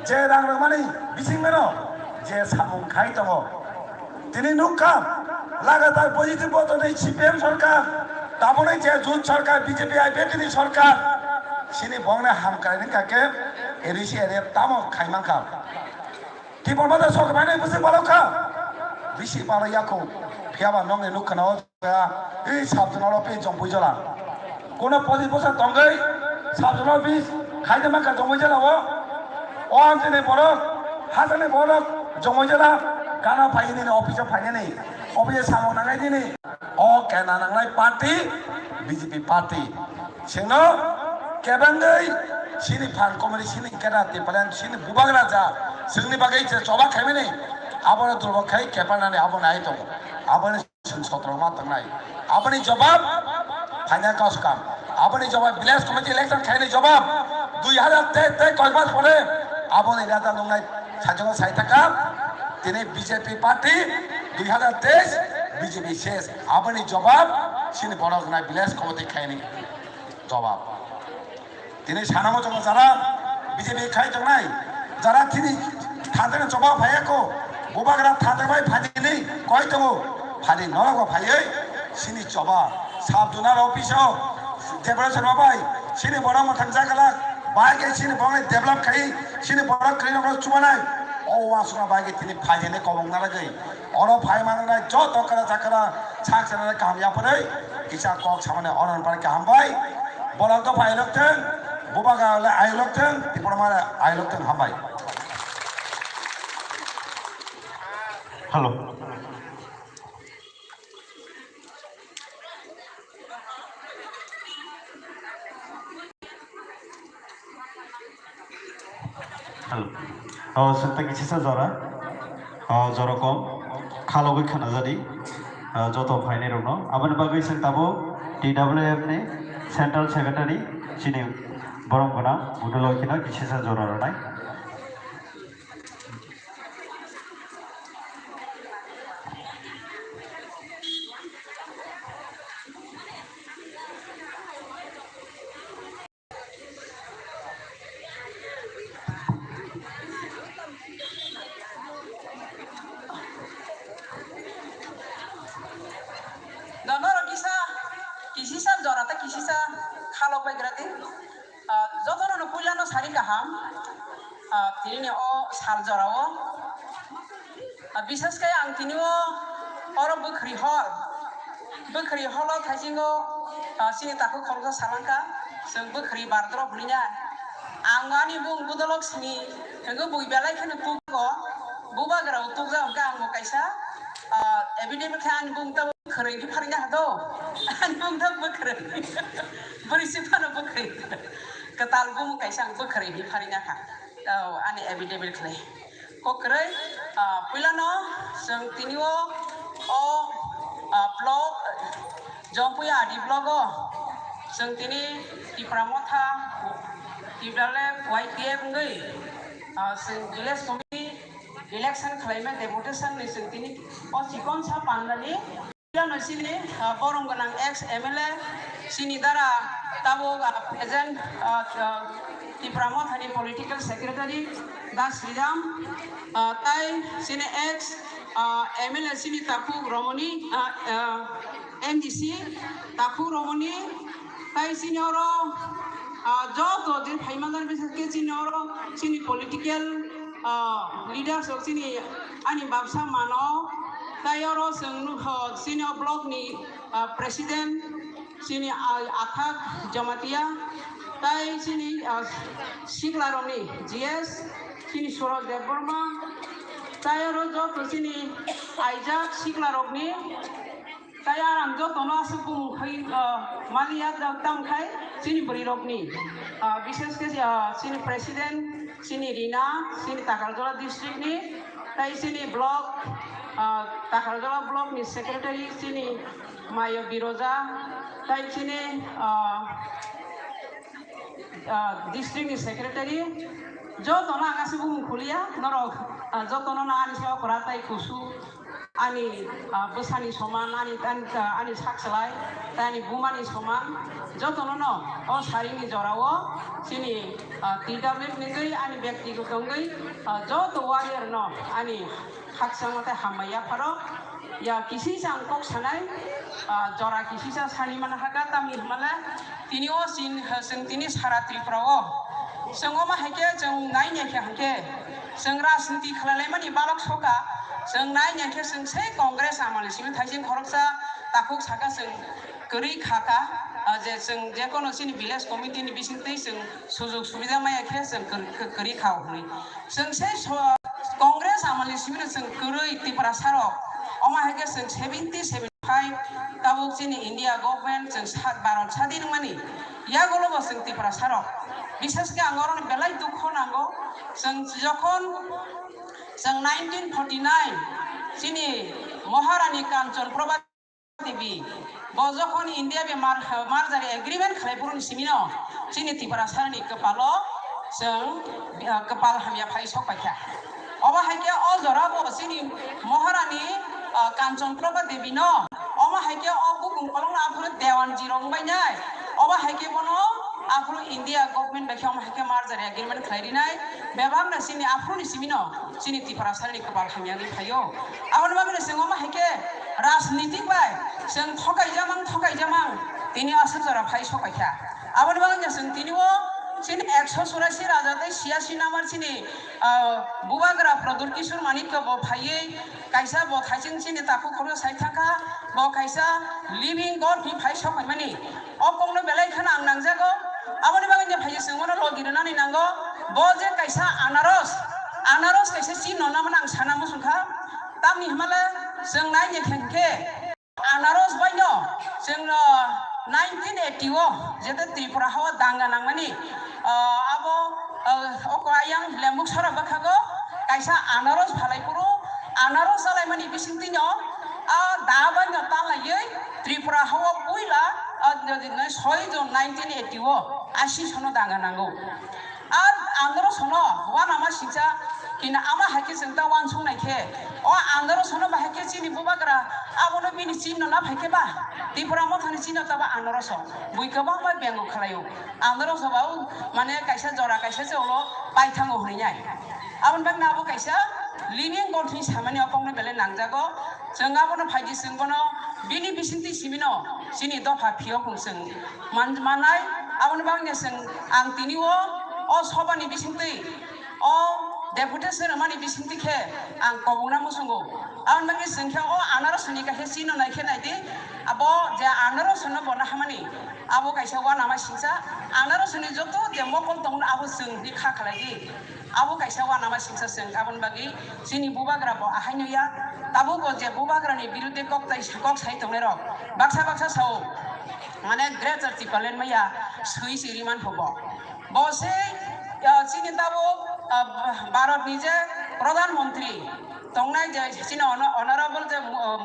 je rang mani bising meno je samung khai tongo tini nukka লাগাতার positive বদল এই CPM সরকার তারপরে যে জুট সরকার বিজেপি আইপিএটি সরকার সিনি বংনে হামকারিনি কাকে এরিসি এরে তামো খাইমাংকা টিপন মাদা সরকার বুঝে পালকা বিসি পালাইয়াকো ফিয়াবা নংনে নুখানাও এই সাবজনালো পে জম্বুইজলা কোন 25 বছর দঙ্গই সাবজনালো বিস খাইতে মাংকা জম্বুইজলাও ও আমজনে বড় হাজানে বড় জম্বুইজলা গানা ফাইনি অফিসে ফাইনি অফিসে সামো নাঙাই দিনি ও কেনা নাঙাই পার্টি বিজেপি পার্টি সেনো কেবাঙ্গই সিনি ফান কমিটি সিনি কেনা টিপালেন সিনি বুবাগ রাজা সিনি বাগै জবা খাইমেনি আবার দুর্ব খাই কেপানানি আবন আই দं আবনি সত্রমা তংনাই আবনি জবাব ফাইনাল কাম আবনি জবাব ভিলেজ কমিটি ইলেকশন খাইনি জবাব 2023 কয় মাস পরে আবনি রাজা লংনাই সাজং সাই টাকা তিনি বিজেপি পার্টি 2023 বিজেপি শেষ আবনি জবাব সিনি বড় গনাই ভিলেজ কমিটি খাইনি জবাব তিনি সানামো জঙ্গ যারা বিজেপি খাই তংনাই যারা তিনি থাদের জবাব ভাইয়াকো বুবাগরা থাদেবাই ফাদিনি কয় দङ ফাদি নরগো ভাইयै সিনি জবা সাবজনার অফিসও ডেভেলপমেন্ট মাবাই সিনি বড় মথাং জাগালা বাইকে সিনি বংনে ডেভেলপ খাই সিনি বড় ক্লিনগো চুমানাই ও ওয়াসনা বাইকে তিনি ফাইজেনে কবং নালাগै অর ফাই মাননাই যত করা জাকরা সাকসানা কামিয়া পরে ইসা কক সামনে অরন পারে হামবাই বড় তো ফাই লকতেন বুবাগা আই লকতেন টিপরমারে আই লকতেন হামবাই হ্যালো হ্যালো সেটা কিছু জরা জরকম খালবই খানা জানি যত ফাইনে রং আবার বাকি তাবো DWF ni সেন্ট্রাল সেক্রেটারি সিনি বরং গোনা বুদলকিনা কিছু জরা নাই kisisa jorata kisisa khalo bagrate jotono puilano sari kaham tini o sal jorao bisas kai ang tini o oro bukhri hol thajingo sini taku khorga salangka seng bukhri bardro bulinya angani bung budolok sini hengo bui belai khane puko bubagra utugja ka ang kaisa evident kan bung ta khari di pharinya hado an bung ta bukhri berisi pana bukhri ketal bung kaisa bukhri di pharinya ka ani evident khle kokrai pilano seng tinio o blog jompuya di blogo seng tini di pramotha di dalam YTF ngai seng village committee election climate deputation ni seng tini o sikon sa panlani pilano sini borong ganang ex MLA sini dara tabo present di pramotha ni political secretary Das Ridam tai sini ex MLA sini Taku Romani MDC Taku Romani tai sini oro joto je phaimangar bisa ke sini oro sini political leaders of sini ani babsa mano tai oro sengnu sini block ni president sini Athak Jamatia tai sini Siklaroni GS sini Suraj Deborma tai oro joto sini Isaac Siklarogni tai aram joto no asupung khai malia tam khai sini berirokni বিশেষ করে sini presiden sini Rina sini Takaljola district ni tai sini block Takaljola block ni secretary sini Mayo Biroja tai sini district ni secretary joto na ngasibung kuliah norok joto no na aniswa koratai kusu ani besani soman ani sakselai tani bumani soman jotono no o sarini jorao sini TWF ningui ani ব্যক্তিগত ngai joto warrior no ani haksangate hamaya pharo ya kisi sang kok sanai jora kisi sa sani mana haga tami mala tini o sing tini sara Tripura sengoma hake jeng ngai ne hake seng राजनीति खालाय मानि बालक सका जों नायनायखे जों से Congress आमानि SIM थाइसिं खरकसा Takuk साका जों गरि खाका जे जों जेकोनो सिनि भिलेज कमिटिनि बिसिंतै जों सुजुग सुबिदा मायाखे जों गरि खावनि जों से कांग्रेस आमानि सिम जों गरै तिपरा सारो अमा हेके जों 70-75 ताबुक सिनि इंडिया गभर्नमेंट जों भारत सादिन मानि यागोलो जों तिपरा सारो বিশেষকে আঙ্গরন বেলাই দুঃখ নাঙ্গো जों যখন जों 1949 চিনি মহারানী কাঞ্চন প্রভা দেবী যখন ইন্ডিয়া বে মারজারি এগ্রিমেন্ট খালাইপুরनि सिमिनो চিনি तिपरा सारनि कपालो जों कपाल हामिया फाइ सकायखा अबा हायके अ जरा ब चिनि महारानी काঞ্চন प्रभा देबी न अमा हायके अ बुकुं कलंग आफुर देवान जिरं बायनाय अबा हायके बनो आफुर इंडिया गवर्नमेंट बेखे अमा हायके मारजारि एग्रीमेंट खालायरिनाय बेबाम न सिनि आफुरनि सिमिनो सिनि तिपरा सारनि कपाल हामियानि फायो आवन बागने जों अमा हायके राजनीतिक बाय जों थगायजामां तिनि आसर जरा फाइ सकायखा आवन बागने जों तिनिओ सिनि 184 राजादै 86 नाम्बार सिनि बुबाग्रा प्रदुर किशोर मानिक ब फायै कायसा ब थाइसिं सिनि ताकु खरो साइथाका ब कायसा लिविंग गड नि फाइ सकाय मानि अ कंनो बेलाय खाना आं नांजागो आबनि बागने फायै जोंनो लगिरनानै नांगो ब जे कायसा आनारस कायसा सिन ननामन आं साना मुसुखा तामनि हमाला जों नायने थेंके आनारस बायनो जोंनो 1980 जेते त्रिपुरा हावा दांगा नांमानि आबो अको आयां लेमुक सरा बाखागो कायसा आनारस फालायपुरो आनारस आलाय मानि बिसिंतिनो दाबायनो तालायै त्रिपुरा हावा पुइला 6 जन 1980 80 सनो दांगा नांगौ আর আন্দোলন শোনো ওয়ান আমার শিক্ষা কিনা আমার হাকে চিন্তা ওয়ান শোনাইকে ও আন্দোলন শোনো বাহাকে চিনি বুবাগ্রা আবনো বিনি চিহ্ন না ফাইকে বা ত্রিপুরা মথানি চিহ্ন তাবা আন্দোলন সব বইকবা মই বেঙ্গ খালায়ো আন্দোলন সবাও মানে কাইসা জরা কাইসা জলো পাইথাঙ্গ হইনাই আবন বাগ নাবো কাইসা লিভিং গঠনি সামানি অপংনে বেলে নাংজাগো जों आबनो फाइदि जोंबनो बिनि बिसिंति सिमिनो सिनि दफा फियो खुंसों मानाय आबनो बागने जों आं तिनिओ अ सबानि बिसिंति अ डेपुटेसन मानि बिसिंतिखे आं कबुंना मुसुंगो आं माने जोंखे अ आनारसनि काहे सिनो नायखे नायदि आबो जे आनारसनो बना हामानि आबो कायसा वा नामा सिंसा आनारसनि जतो डेमोकल दं आबो जों नि खाखालायदि आबो कायसा वा नामा सिंसा जों आबन बागि सिनि बुबाग्रा ब आहायनया ताबो ग जे बुबाग्रानि बिरुद्धे कक साइ तंने र बाक्सा साव माने ग्रेट आर्टिकलेन मैया सै सिरिमान हबो बसे चिनि ताबो भारतनि जे प्रधानमंत्री तंनाय जे चिनि अनारेबल जे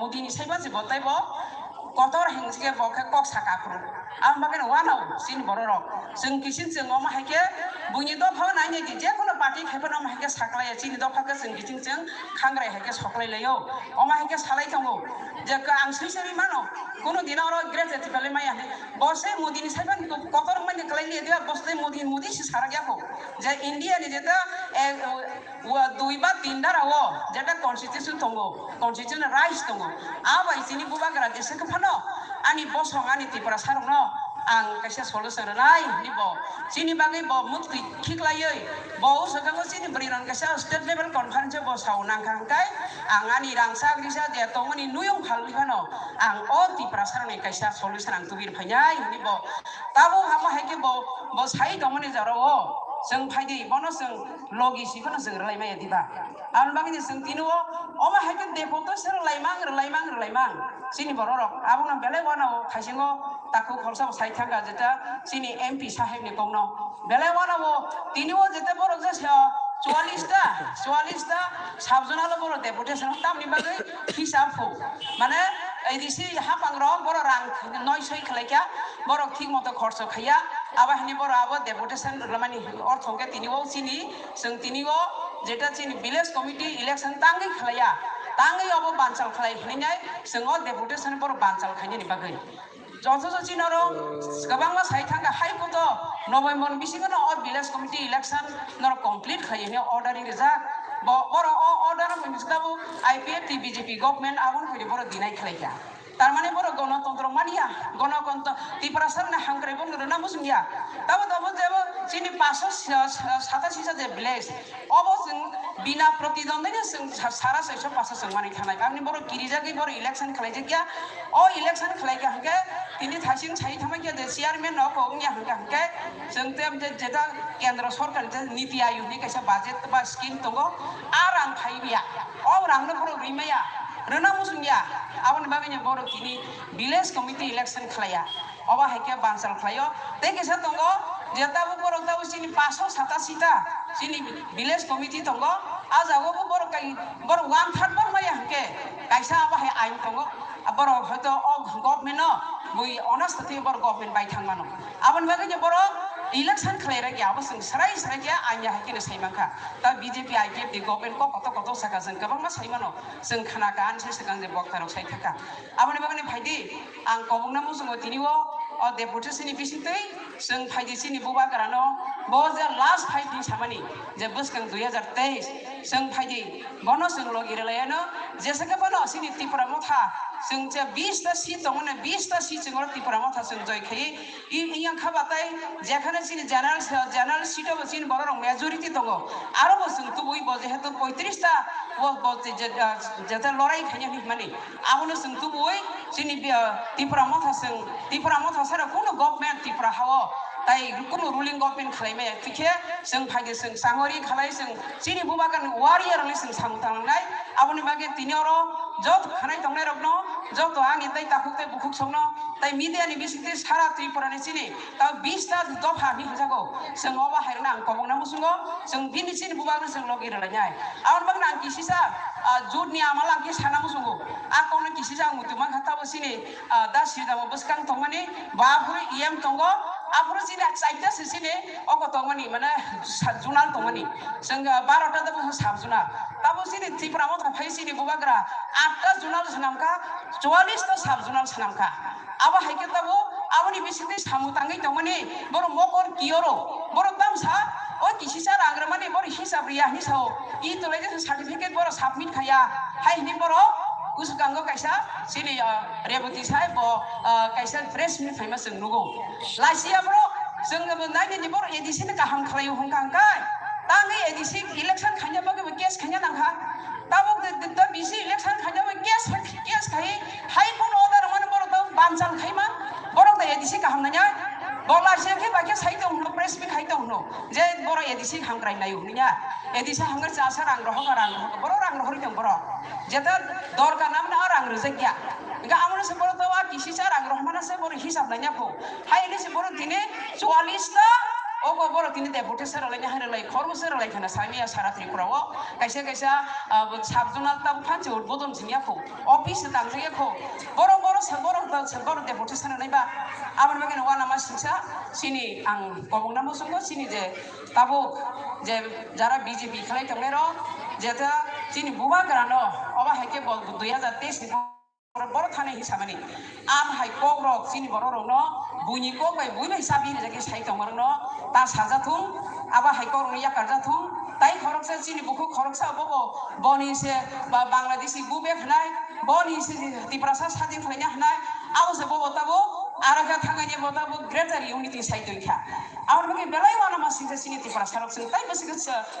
मोदीनि साइबा जे बताइबो कतर हेंसके बखे कक साकाफुर आं बागेन वानाव सिन बररक जों किसिन जों अमा हायके बुनि दफा नायने दि जे कोनो पार्टी खेफन अमा हायके साकलाय चिनि दफाके जों बिथिं जों खांग्राय हायके सकलायलायो अमा हायके सालाय थांगो जे आं सैसरि मानो कोनो दिनाव ग्रेट एथिकाले माया बसे मोदीनि साइबान कतर माने कलायनि दे बसले मोदी से सारा गयाखो जे इंडिया नि जेता 2 बा 3 दाराव जेता कन्स्टिट्यूशन दंगो कन्स्टिट्यूशन राइट्स दंगो आबाय सिनि बुबाग्रा देशके फानो आनि बसं आनि त्रिपुरा सारंनो आं कायसा सलुसन नाय निबो सिनि बागै ब मुक्ति खिखलायै ब सकागो सिनि ब्रिरन कायसा स्टेट लेवल कन्फरेन्स ब साव नांखांकाय आं आनि रांसा ग्रिसा जे तंगनि नुयं फालबिखानो आं अ त्रिपुरा सारंनि कायसा सलुसन आं तुबिर फायनाय निबो ताबो हामा हायके ब साइ दमनि जराव जों फायदि बनो जों लगिसिखौनो जों रायमाय दिबा आं बागैनि जों तिनो अमा हायके देफोतो सर लाइमां सिनि बररक आबुना बेले वानाव थाइसिङो ताकु खरसा साइथांगा जेता सिनि एमपि साहेबनि गंनो बेले वानाव तिनिओ जेते बरक जे 44टा साबजनाल बर डेपुटेसन तामनि बागै हिसाब हो माने एदिसि हापांग्र बर रां नय सय खलायका बर ठीक मतो खर्च खाया आबाहनि बर आबो डेपुटेसन माने अर्थके तिनिओ सिनि जों तिनिओ जेता सिनि भिलेज कमिटि इलेक्शन तांगै खलाया tangi obo bansal khalai hinai sengo deputation bor bansal khani ni bagai jojo jinoro gabangma saithanga high court November bisingono or village committee election nor complete khayene ordering reja boro order mistabu IPF BJP government agun khoi boro dinai khlaika tarmane boro গণতন্ত্র মানিয়া গণতন্ত্র ত্রিপুরাসার না হাঙ্করে বন না মুসুমিয়া তাবো তাবো দেবো চিনি 587 যে village অবসং বিনা প্রতিদ্বন্দ্বিতা সারা 605 जों मानि थानाय आंनि बर' गिरिजागै बर' इलेक्शन खालायजे गया ओ इलेक्शन खालायगा हंगे तिनि थासिं साइ थामा के चेयारमैन न को उंया हंगे जों ते जेता केंद्र सरकार जे नीति आयोग नि कैसा बाजेट बा स्किम दंगो आ रां फाइबिया ओ रांनो बर' रिमाया रना मुसुंगिया आवन बागैनि बर' तिनि विलेज कमिटि इलेक्शन खालाया अबा हाइके बानसाल खालायो ते कैसा दंगो जेताबो बर' ताबो सिनि 587 ता सिनि विलेज कमिटि दंगो आजागो बर' काई बर' 1/3 बर माया हंके कैसा आबा हाय आइन दंगो बर' हयतो अ गभर्नमेन्ट न बुइ अनास्थति बर गभर्नमेन्ट बाय थांमानो आवन बागैनि बर' इलेक्शन खालायरा गया अब जों सराय गया आइया हाइकेनो साइमाखा दा बीजेपी आइकेफ दि गभर्नमेन्ट को कत साका जों गोबां मा साइमानो जों खाना गानसे सिगां जे बक्ताराव साइथाका आबनि बागनि फाइदि आं कबुंना मुसुङो तिनिओ अ डेपुटेसननि बिसिंतै जों फाइदिसिनि बुबा गारानो बो जे लास्ट फाइटिं सामानि जे बोसगां 2023 जों फाइदि बनो जों लगिरलायानो जेसेके बनो सिनि त्रिपुरा मथा जों जे 20 ता सीट दंने 20 ता सीट जों त्रिपुरा मथा जों जयखाय इयां खाबाथाय जेखाने सिनि जनरल सीट अब सिनि बर मेजॉरिटी दंगो आरो जों तो बय जेहेतु 35 ता वो जेता लड़ाई खायनि माने आबनो जों तो बय सिनि त्रिपुरा मथा सारा कोनो गभर्नमेन्ट त्रिपुरा हाव ताई कोनो रुलिंग गभर्नमेन्ट खालायमे थिखे जों फाइदे जों सांगरि खालाय जों सिनि बुबागान वारियारनि जों सामुतांनाय आबनि बागे तिनिरो जत खानाय दंनाय रबनो जत आंनि ताई ताखुते बुखुक संनो ताई मिडियानि बिसिते सारा त्रिपुरानि सिनि ता 20 ता दफा नि हजागो जों अबा हायरना आं कबंना मुसुंगो जों बिनि सिनि बुबागान जों लगिरलायनाय आबन बागना आं किसिसा जुदनि आमाला आं कि साना मुसुंगो आकौनो किसिसा आं मुतुमा खाताबो सिनि दा सिदाबो बसकां तंमानि बाफुर इएम तंगो आफुर सिनि चाइटा सिनि अगो तंमानि माने जुनाल तंमानि जों 12 ता दबो साब जुनाल ताबो सिनि त्रिपुरा मथा फाइ सिनि बुबाग्रा 8 ता जुनाल सनामका 44 ता साब जुनाल सनामका आबा हाइके ताबो आबनि बिसिते सामुताङै तंमानि बर मकर कियोरो बर तामसा ओ किसिसा रांग्रामानि बर हिसाब रिया हिसाव इ तलायजे सर्टिफिकेट बर सबमिट खाया हाइनि बर उसगांगो कैसा सिनि रेवती साहेब कैसा प्रेस मिट फाइमा जों नुगौ लासिया ब्रो जों नायनि बर एडिसन गाहाम खालायो हंखांखाय ताङै एडिसन इलेक्शन खायना बागे केस खायना नांखा ताबो द बिसि इलेक्शन खायना केस खाय हाइ कोर्ट अर्डार माने बर द बानजाल खायमा बर द एडिसन गाहाम नाया बोला से के बाके साइड दं प्रेस में खाइ दं नो जे बर एडिसन हांग्राय नायो निया एडिसन हांगर जासा रां रह बर रां रहरि दं बर जेता दरकार नाम ना रां रजगिया इगा आमनो से बर तवा किसी सा रां रहमाना से बर हिसाब नाया को हाय ने से बर दिने 44 ता ओगो बर दिने डेपुटेसन रलायना हारलाय खरमसे रलाय खाना सामिया सारा त्रिपुराव कैसा साबजुनाल ता फानसे उद्बोधन सिनिया को ऑफिस दांजगे को बर डेपुटेसन नायबा आमन बागेन वाना मा सिंसा सिनि आं कबंना मुसुंगो सिनि जे ताबो जे जारा बीजेपी खालाय तंगनेर जेता सिनि बुबा ग्रानो अबा हाइके 2023 नि बर थाने हिसाबनि आम हाइ कग्रक सिनि बर रनो बुनि को बाय बुइ हिसाबि जेके साइ तंगरनो ता साजाथुं आबा हाइ कग्रक या करजाथुं ताई खरकसे सिनि बुखु खरकसा बबो बनि से बा बांलादेशी गुबे खनाय बनि से त्रिपुरासा सादिन खालायनो हानाय आवसे बबो ताबो आरोगा थांगानि बताबो ग्रेटर यूनिटी साइ दोइखा आउन बगे बेलाय वाना मा सिंसे सिनि त्रिपुरा सारक जों ताई बसिग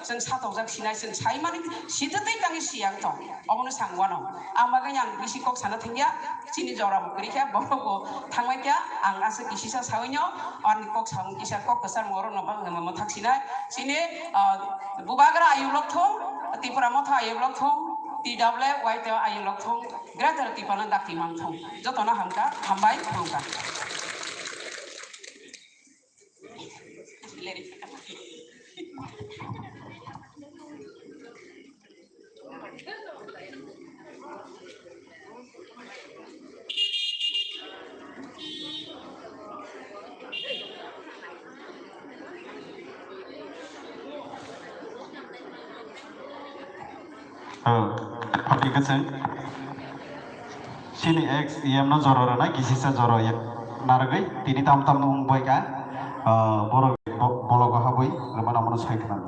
जों साथाव जाक सिनाय जों साइ माने सिदतै तांनि सियां थ अबनो सांगवानो आं बागै आं बिसि कक साना थंगिया सिनि जरा बकरिखा बरगो थांबायखा आं आसे किसिसा सावैनो आन कक साव किसा कक कसार मरो न बांग म थाखसिनाय सिनि बुबाग्रा आयुलक थं त्रिपुरा मथा आयुलक थं TWL वाइट आयुलक थं ग्रेटर त्रिपुरा दाक्ति मां थं जतना हमका हमबाय हमका Papi keseng. Sini X IM no joro na gisisa joro ya. Nargai tini tam tam nung boy ka. Bolo bolo ko haboi. Ramana mano sai kana